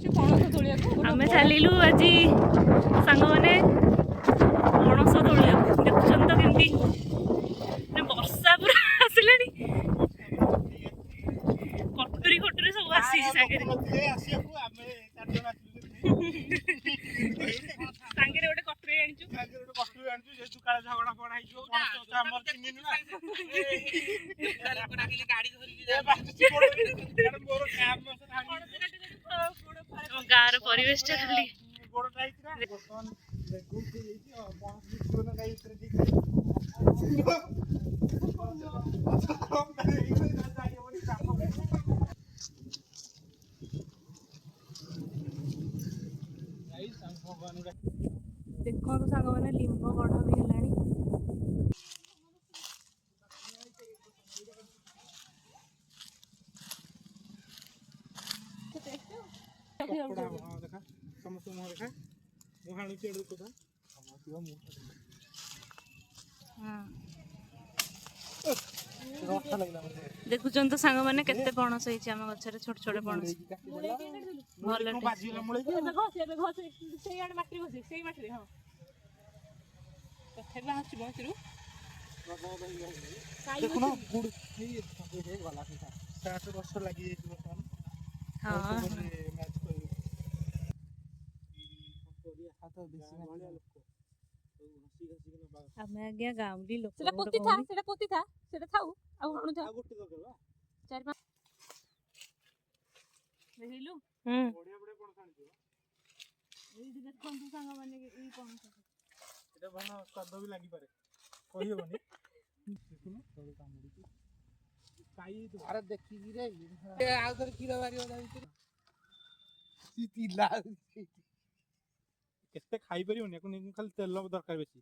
आमे चलिलु आज सांग मैंने पणस तोलिया देखुन तो केमती वर्षा पूरा आसला कटुरी कटुरी सब आसी सांगे सांगे गोटे कटुरी आनिचु जेतु काले झगड़ा पड़ा हिजो पणस हमर चिन्हिनु ना गाड़ी धरि मोर काम गाँव परिवेश खाली देखो सांग मैंने लिंब गढ़ भी है देखुन तो सांग मैंने केते पणस होइछि हम गछरे छोट छोट पणस भल आमे आज्ञा गाँवली लोक सेटा पोती था सेटा थाउ आ उनु था चार पांच देखिलु बढ़िया बढ़िया कोन खान दियो एई देखन तू सांग माने ई कोन एटा बना स्वाद भी लागि पारे कहि होबनी देखुनो थोड़ी कामुडी काई तो भारत देखि रे ए आउथर कीड़ा बारी वाला भीतर सीतिला केते खाई परियोनी को खाली तेल दरकार बेसी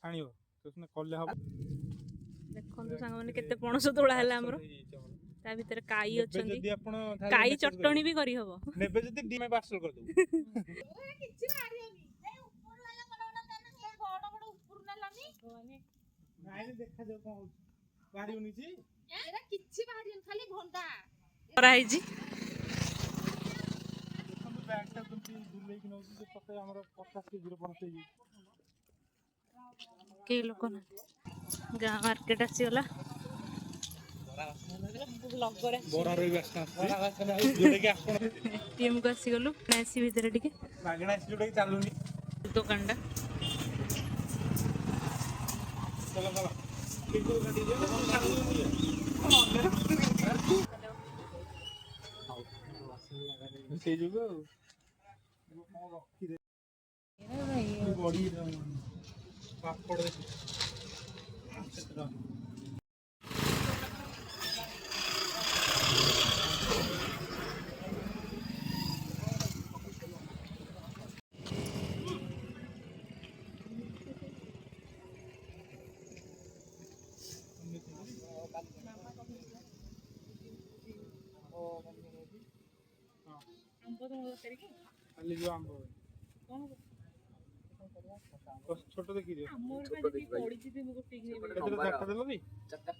छाणियो तोसने कल्ले हम देखन तू सांग माने केते पणस तोळा हला हमरो ता भीतर काई अछंदी जदी आपण काई चटणी भी करी हबो नेबे जदी डी में पार्सल कर दो किछि मारियोनी ए ऊपर वाला कोन कोन के बड़ बड़ ऊपर ना लानी नाइ देखा जाऊ कोन गाड़ीयोनी छी एरा किछि मारियोन खाली भंडा करा है जी हम बैग ता तुमती दुले कि नउची जे पते हमर 50 के 0.5 के लोक ना गाँ मार्केट आसी गला बोरा रे व्यस्त जोडे के आपण टीम को आसी गलु आसी भीतर टिके मागणा आसी जोडे चालुनी दुकानडा चलो चलो कितो गाड़ी दे से जुगो वो रखी दे बॉडी पापड़ दे खाली जो आंब छोट देखी दे पड़ी जी भी मुको ठीक नहीं केते चारटा देलो भी चारटा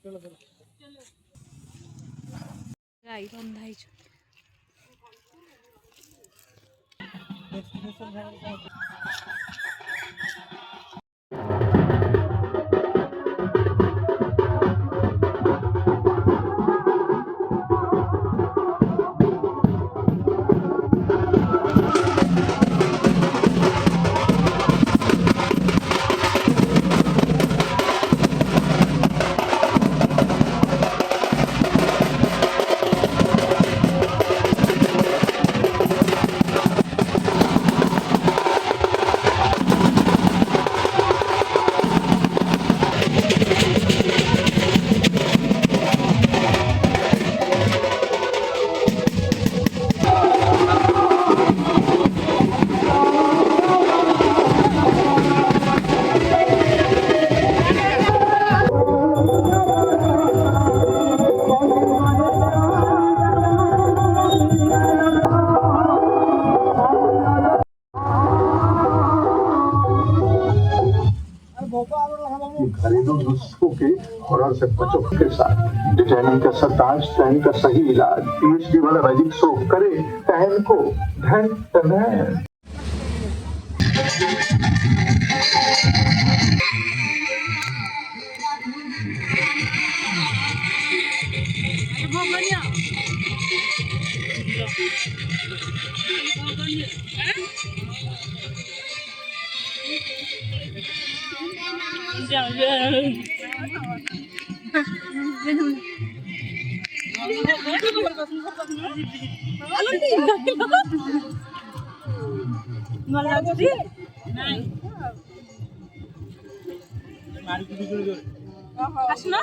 चलो चलो गाई बंधा है से बचो के साथ। डिटेनिंग का सरताज, टैन का सही इलाज, पीएचडी वाला मैजिक शो करे टैन को धन टैन। ମାରିକି ବିଜୁଳି ଜୋରେ ଆସୁନ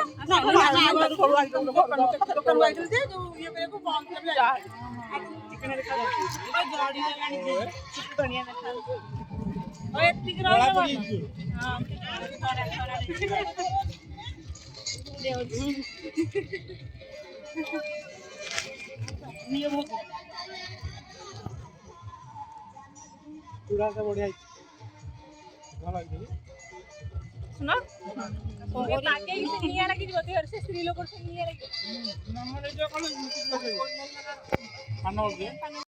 ଚୁଡ଼ାଟା ବଢିଆ ହେଇଛି ଭଲ ହେଇଛି ଶୁଣ ନିଆଁ ଲାଗିଯିବ ଦେହରେ ସେ ସ୍ତ୍ରୀ ଲୋକ ନିଆଁ ଲାଗିବ ନମ୍ବର ଏଇ ଯୋଉ କଣ